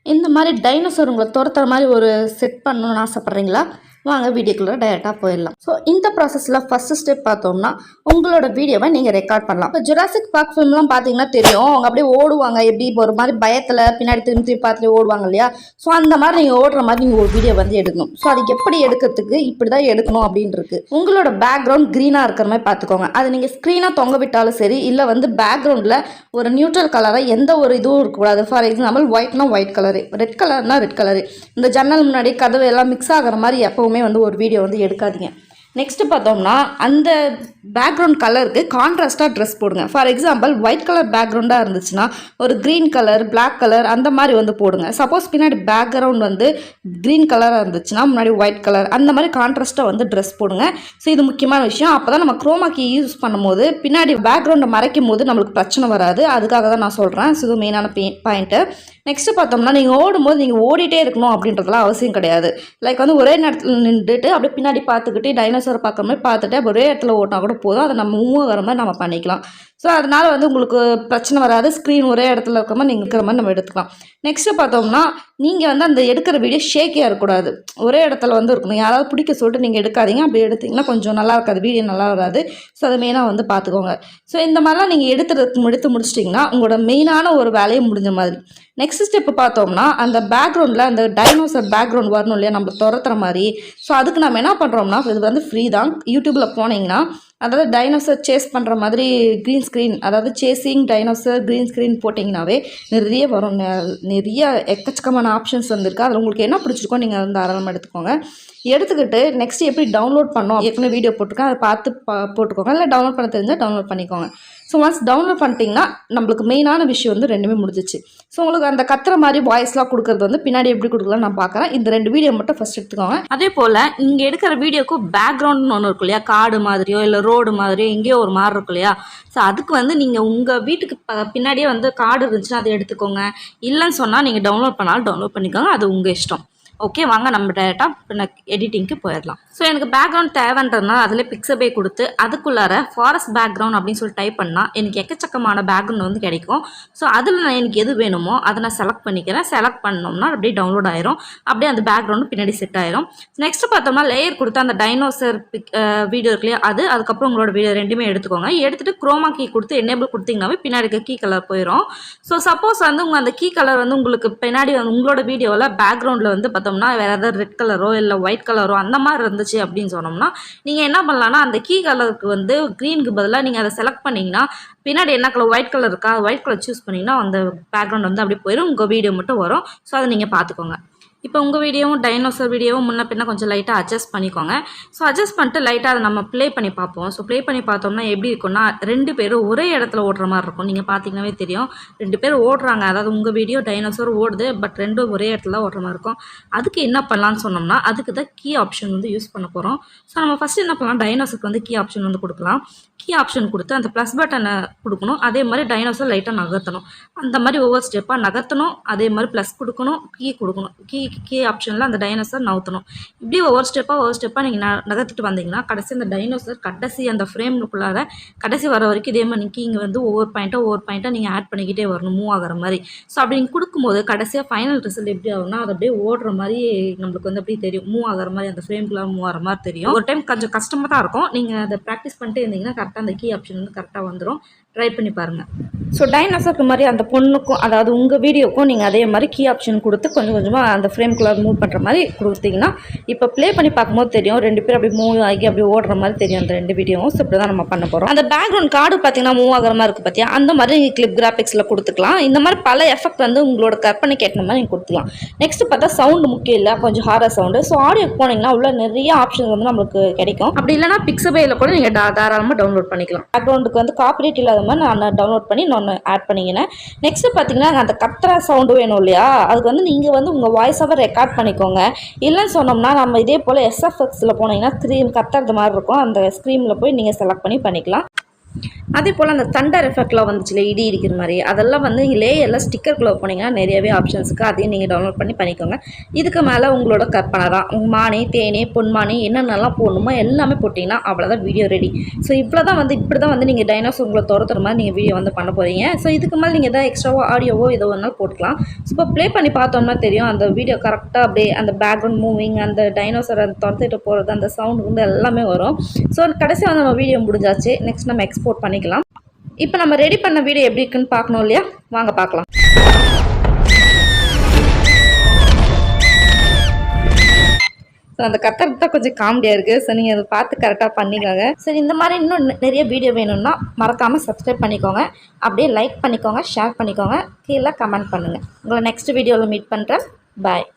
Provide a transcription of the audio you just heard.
இந்த மாதிரி டைனோசர் உங்களை துரத்துற மாதிரி ஒரு செட் பண்ணணும்னு ஆசைப்பட்றீங்களா? வாங்க வீடியோக்குள்ளே டைரெக்டாக போயிடலாம். ஸோ இந்த ப்ராசஸில் ஃபஸ்ட்டு ஸ்டெப் பார்த்தோம்னா உங்களோட வீடியோவை நீங்கள் ரெக்கார்ட் பண்ணலாம். இப்போ ஜுராசிக் பார்க் ஃபிலிம்லாம் பார்த்தீங்கன்னா தெரியும், அவங்க அப்படியே ஓடுவாங்க, எப்படி ஒரு மாதிரி பயத்தில் பின்னாடி திரும்பி பார்த்துட்டு ஓடுவாங்க இல்லையா? ஸோ அந்த மாதிரி நீங்கள் ஓடுற மாதிரி நீங்கள் ஒரு வீடியோ வந்து எடுக்கணும். ஸோ அது எப்படி எடுக்கிறதுக்கு இப்படி தான் எடுக்கணும் அப்படின்னு இருக்கு. உங்களோட பேக்ரவுண்ட் க்ரீனாக இருக்கிற மாதிரி பார்த்துக்கோங்க. அது நீங்கள் ஸ்க்ரீனாக தொங்க விட்டாலும் சரி, இல்லை வந்து பேக்ரவுண்டில் ஒரு நியூட்ரல் கலராக எந்த ஒரு இதுவும் இருக்கக்கூடாது. ஃபார் எக்ஸாம்பிள் ஒயிட்னா ஒயிட் கலரு, ரெட் கலர்னா ரெட் கலரு. இந்த ஜன்னல் முன்னாடி கதவு எல்லாம் மிக்ஸ் ஆகிற மாதிரி எப்போவுமே வந்து ஒரு வீடியோ வந்து எடுக்காதீங்க. நெக்ஸ்ட்டு பார்த்தோம்னா அந்த பேக்ரவுண்ட் கலருக்கு கான்ட்ராஸ்ட்டாக ட்ரெஸ் போடுங்க. ஃபார் எக்ஸாம்பிள் ஒயிட் கலர் பேக்ரவுண்டாக இருந்துச்சுன்னா ஒரு க்ரீன் கலர், பிளாக் கலர் அந்த மாதிரி வந்து போடுங்க. சப்போஸ் பின்னாடி பேக்ரவுண்ட் வந்து க்ரீன் கலராக இருந்துச்சுன்னா முன்னாடி ஒயிட் கலர் அந்த மாதிரி கான்ட்ராஸ்ட்டாக வந்து ட்ரெஸ் போடுங்க. ஸோ இது முக்கியமான விஷயம். அப்போ தான் நம்ம குரோமா கீ யூஸ் பண்ணும்போது பின்னாடி பேக்ரவுண்டை மறைக்கும் போது நம்மளுக்கு பிரச்சனை வராது. அதுக்காக தான் நான் சொல்கிறேன். ஸோ இது மெயினான பாயிண்ட்டு. நெக்ஸ்ட்டு பார்த்தோம்னா நீங்கள் ஓடும்போது நீங்கள் ஓடிட்டே இருக்கணும் அப்படின்றதுலாம் அவசியம் கிடையாது. லைக் வந்து ஒரே நேரத்தில் நின்றுட்டு அப்படியே பின்னாடி பார்த்துக்கிட்டு டைனோசரை பார்க்குற மாதிரி பார்த்துட்டு ஒரே இடத்துல ஓட்டினா கூட போதும். அதை நம்ம மூவ் ஆகிற மாதிரி நம்ம பண்ணிக்கலாம். ஸோ அதனால் வந்து உங்களுக்கு பிரச்சனை வராது. ஸ்க்ரீன் ஒரே இடத்துல இருக்கிற மாதிரி நீங்கள் இருக்கிற மாதிரி நம்ம எடுத்துக்கலாம். நெக்ஸ்ட்டு பார்த்தோம்னா நீங்கள் வந்து அந்த எடுக்கிற வீடியோ ஷேக்கியாக இருக்கக்கூடாது, ஒரே இடத்துல வந்து இருக்கணும். யாராவது பிடிக்க சொல்லிட்டு நீங்கள் எடுக்காதீங்க. அப்படி எடுத்திங்கன்னா கொஞ்சம் நல்லா இருக்காது, வீடியோ நல்லா வராது. ஸோ அதை மெயினாக வந்து பார்த்துக்கோங்க. ஸோ இந்த மாதிரிலாம் நீங்கள் எடுத்து முடிச்சிட்டிங்கன்னா உங்களோட மெயினான ஒரு வேலையை முடிஞ்ச மாதிரி. நெக்ஸ்ட் ஸ்டெப்பு பார்த்தோம்னா அந்த பேக்ரவுண்டில் அந்த டைனோசர் பேக்ரவுண்ட் வரணும் இல்லையா, நம்ம துரத்துற மாதிரி. ஸோ அதுக்கு நம்ம என்ன பண்ணுறோம்னா, இது வந்து ஃப்ரீ தான். யூடியூப்பில் போனீங்கன்னா அதாவது டைனோசர் சேஸ் பண்ணுற மாதிரி க்ரீன் ஸ்க்ரீன், அதாவது சேசிங் டைனோசர் க்ரீன் ஸ்க்ரீன் போட்டிங்கனாவே நிறைய வரும். நிறைய எக்கச்சக்கமான ஆப்ஷன்ஸ் வந்துருக்கு. அதில் உங்களுக்கு என்ன பிடிச்சிருக்கோ நீங்கள் வந்து தாராளமாக எடுத்துக்கோங்க. எடுத்துக்கிட்டு நெக்ஸ்ட் எப்படி டவுன்லோட் பண்ணோம், ஏற்கனவே வீடியோ போட்டிருக்கேன், அதை பார்த்து போட்டுக்கோங்க. இல்லை டவுன்லோட் பண்ண தெரிஞ்சால் டவுன்லோட் பண்ணிக்கோங்க. ஸோ ஒன்ஸ் டவுன்லோட் பண்ணிட்டீங்கன்னா நம்மளுக்கு மெயினான விஷயம் வந்து ரெண்டுமே முடிஞ்சிச்சு. ஸோ உங்களுக்கு அந்த கத்துற மாதிரி வாய்ஸ்லாம் கொடுக்குறது வந்து பின்னாடி எப்படி கொடுக்கலாம் நான் பார்க்குறேன். இந்த 2 வீடியோ மட்டும் ஃபஸ்ட் எடுத்துக்கோங்க. அதே போல் இங்கே எடுக்கிற வீடியோக்கு பேக்ரவுண்ட்னு ஒன்று இருக்கும் இல்லையா, காடு மாதிரியோ இல்லை ரோடு மாதிரியோ எங்கேயோ ஒரு மாதிரி இருக்கும் இல்லையா. ஸோ அதுக்கு வந்து நீங்கள் உங்கள் வீட்டுக்கு பின்னாடியே வந்து காடு இருந்துச்சுன்னா அதை எடுத்துக்கோங்க. இல்லைன்னு சொன்னால் நீங்கள் டவுன்லோட் பண்ணாலும் டவுன்லோட் பண்ணிக்கோங்க, அது உங்கள் இஷ்டம். ஓகே, வாங்க நம்ம டேரெக்டாக எடிட்டிங்க்கு போயிடலாம். ஸோ எனக்கு பேக்ரவுண்ட் தேவைன்றதுனா அதில் பிக்சபே கொடுத்து அதுக்குள்ளார ஃபாரஸ்ட் பேக்ரவுண்ட் அப்படின்னு சொல்லி டைப் பண்ணால் எனக்கு எக்கச்சக்கமான பேக்ரவுண்ட் வந்து கிடைக்கும். ஸோ அதில் நான் எனக்கு எது வேணுமோ அதை நான் செலக்ட் பண்ணிக்கிறேன். செலக்ட் பண்ணோம்னா அப்படியே டவுன்லோட் ஆயிரும். அப்படியே அந்த பேக்ரவுண்டு பின்னாடி செட் ஆயிரும். நெக்ஸ்ட் பார்த்தோம்னா லேயர் கொடுத்து அந்த டைனோசர் வீடியோ இருக்கு இல்லையா, அதுக்கப்புறம் உங்களோட வீடியோ ரெண்டுமே எடுத்துக்கோங்க. எடுத்துகிட்டு குரோமா கீ கொடுத்து எனேபிள் கொடுத்தீங்கன்னாவே பின்னாடி இருக்க கீ கலர் போயிடும். ஸோ சப்போஸ் வந்து உங்கள் அந்த கீ கலர் வந்து உங்களுக்கு பின்னாடி உங்களோட வீடியோவில் பேக்ரவுண்டில் வந்து பார்த்தோம்னா வேறு ஏதாவது ரெட் கலரோ இல்லை ஒயிட் கலரோ அந்த மாதிரி இருந்துச்சு அப்படின்னு சொன்னோம்னா நீங்கள் என்ன பண்ணலாம்னா அந்த கீ கலருக்கு வந்து க்ரீனுக்கு பதிலாக நீங்கள் அதை செலக்ட் பண்ணிங்கன்னா பின்னாடி என்ன கலர் ஒயிட் கலர் இருக்கா, ஒயிட் கலர் சூஸ் பண்ணிங்கன்னா அந்த பேக்ரவுண்ட் வந்து அப்படி போயிடும். உங்கள் வீடியோ மட்டும் வரும். ஸோ அதை நீங்கள் பார்த்துக்கோங்க. இப்போ உங்கள் வீடியோவும் டைனோசர் வீடியோவும் முன்ன பின்ன கொஞ்சம் லைட்டாக அட்ஜஸ்ட் பண்ணிக்கோங்க. ஸோ அட்ஜஸ்ட் பண்ணிட்டு லைட்டாக அதை நம்ம ப்ளே பண்ணி பார்ப்போம். ஸோ ப்ளே பண்ணி பார்த்தோம்னா எப்படி இருக்கும்னா 2 பேரும் ஒரே இடத்துல ஓடுற மாதிரி இருக்கும். நீங்கள் பார்த்தீங்கன்னாவே தெரியும் 2 பேர் ஓடுறாங்க. அதாவது உங்கள் வீடியோ டைனோசர் ஓடுது, பட் 2 ஒரே இடத்துல ஓடுற மாதிரி இருக்கும். அதுக்கு என்ன பண்ணலான்னு சொன்னோம்னா அதுக்கு தான் கீ ஆப்ஷன் வந்து யூஸ் பண்ண போகிறோம். ஸோ நம்ம ஃபஸ்ட்டு என்ன பண்ணலாம், டைனோசருக்கு வந்து கீ ஆப்ஷன் வந்து கொடுக்கலாம். கீ ஆப்ஷன் கொடுத்து அந்த ப்ளஸ் பட்டனை கொடுக்கணும். அதே மாதிரி டைனோசர் லைட்டாக நகர்த்தணும். அந்த மாதிரி ஒவ்வொரு ஸ்டெப்பாக நகர்த்தணும். அதே மாதிரி ப்ளஸ் கொடுக்கணும், கீ கொடுக்கணும். கீ ஆப்ஷனில் அந்த டைனோசர் நவுத்தணும். இப்படி ஒவ்வொரு ஸ்டெப்பாக நீங்கள் நகர்த்திட்டு வந்தீங்கன்னா கடைசி அந்த டைனோசர் கடைசி அந்த ஃப்ரேமுக்குள்ளார கடைசி வர வரைக்கும் இதே மாதிரி நீங்கள் இங்கே வந்து ஒவ்வொரு பாயிண்ட்டாக நீங்கள் ஆட் பண்ணிக்கிட்டே வரணும், மூவ் ஆகிற மாதிரி. ஸோ அப்படி நீங்கள் கொடுக்கும்போது கடைசியாக ஃபைனல் ரிசல்ட் எப்படி ஆகும்னா அது அப்படியே ஓடுற மாதிரி நம்மளுக்கு வந்து அப்படியே தெரியும், மூவ் ஆகிற மாதிரி, அந்த ஃப்ரேம்குள்ளே மூவ் ஆகிற மாதிரி தெரியும். ஒரு டைம் கொஞ்சம் கஷ்டமாக தான் இருக்கும். நீங்கள் அதை ப்ராக்டிஸ் பண்ணிட்டு இருந்தீங்கன்னா கரெக்டாக அந்த கீ ஆப்ஷன் வந்து கரெக்டாக வந்துடும். ட்ரை பண்ணி பாருங்கள். ஸோ டைனோசருக்கு மாதிரி அந்த பொண்ணுக்கும், அதாவது உங்கள் வீடியோக்கும் நீங்கள் அதே மாதிரி கீ ஆப்ஷன் கொடுத்து கொஞ்சம் கொஞ்சமாக அந்த ஃப்ரேம்குள்ளே மூவ் பண்ணுற மாதிரி கொடுத்தீங்கன்னா இப்போ ப்ளே பண்ணி பார்க்கும்போது தெரியும் 2 பேர் அப்படி மூவ் ஆகி அப்படி ஓடுற மாதிரி தெரியும் அந்த 2 வீடியோவும். ஸோ இப்படி தான் நம்ம பண்ண போகிறோம். அந்த பேக்ரவுண்ட் கார்டு பார்த்தீங்கன்னா மூவ் ஆகிற மாதிரி இருக்குது பார்த்தியா, அந்த மாதிரி நீங்கள் கிளிப் கிராஃபிக்ஸில் கொடுத்துக்கலாம். இந்த மாதிரி பல எஃபெக்ட் வந்து உங்களோட கற்பனைக்கு ஏற்ற மாதிரி நீங்கள் கொடுத்துக்கலாம். நெக்ஸ்ட் பார்த்தா சவுண்டு முக்கியம் இல்லை, கொஞ்சம் ஹாரர் சவுண்டு. ஸோ ஆடியோக்கு போனீங்கன்னா உள்ள நிறைய ஆப்ஷன் வந்து நம்மளுக்கு கிடைக்கும். அப்படி இல்லைனா பிக்சபேயில் கூட நீங்கள் தாராளமாக டவுன்லோட் பண்ணிக்கலாம். பேக்ரவுண்டுக்கு வந்து காப்பிரைட் இல்லாத மாதிரி நான் டவுன்லோட் பண்ணி நான் ஆட் பண்ணிக்கினேன். நெக்ஸ்ட் பார்த்தீங்கன்னா அந்த கத்துற சவுண்டு வேணும் இல்லையா, அதுக்கு வந்து நீங்கள் வந்து உங்கள் வாய்ஸ் ஓவர் ரெக்கார்ட் பண்ணிக்கோங்க. இல்லைன்னு சொன்னோம்னா நம்ம இதே போல் SFXல போனீங்கன்னா ஸ்க்ரீன் கத்துறது மாதிரி இருக்கும். அந்த ஸ்க்ரீனில் போய் நீங்கள் செலக்ட் பண்ணிக்கலாம். அதே போல் அந்த தண்டர் எஃபெக்ட்லாம் வந்துச்சுல இடி இடிக்கிற மாதிரி, அதெல்லாம் வந்து லேயரில் ஸ்டிக்கருக்குள்ளே போனீங்கன்னா நிறையவே ஆப்ஷன்ஸ் இருக்குது. அதையும் நீங்கள் டவுன்லோட் பண்ணிக்கோங்க. இதுக்கு மேலே உங்களோட கற்பனை தான். மானே தேனே பொன்மானே என்னென்னலாம் போடணுமோ எல்லாமே போட்டிங்கன்னா அவ்வளோதான், வீடியோ ரெடி. ஸோ இப்படி தான் வந்து நீங்கள் டைனோசர் உங்களை துரத்துற மாதிரி நீங்கள் வீடியோ வந்து பண்ண போகிறீங்க. ஸோ இதுக்கு மேலே நீங்கள் எதாவது எக்ஸ்ட்ராவோ ஆடியோவோ ஏதோ ஒன்றால் போட்டுக்கலாம். ஸோ இப்போ ப்ளே பண்ணி பார்த்தோம்னா தெரியும் அந்த வீடியோ கரெக்டாக அப்படியே அந்த பேக்ரவுண்ட் மூவிங், அந்த டைனோசரை துரத்திட்டு போகிறது, அந்த சவுண்டு வந்து எல்லாமே வரும். ஸோ கடைசியாக வந்து நம்ம வீடியோ முடிஞ்சாச்சு. நெக்ஸ்ட் நம்ம எக்ஸ்போர்ட் பண்ணிக்கலாம். இப்போ நம்ம ரெடி பண்ண வீடியோ எப்படி இருக்குன்னு பார்க்கணும் இல்லையா? வாங்க பார்க்கலாம். ஸோ அந்த கத்தருக்கு தான் கொஞ்சம் காமெடியாக இருக்குது. ஸோ நீங்கள் அதை பார்த்து கரெக்டாக பண்ணிக்கோங்க. சரி, இந்த மாதிரி இன்னும் நிறைய வீடியோ வேணும்னா மறக்காமல் சப்ஸ்கிரைப் பண்ணிக்கோங்க. அப்படியே லைக் பண்ணிக்கோங்க, ஷேர் பண்ணிக்கோங்க, கீழே கமெண்ட் பண்ணுங்கள். உங்களை நெக்ஸ்ட் வீடியோவில் மீட் பண்ணுறேன். பாய்.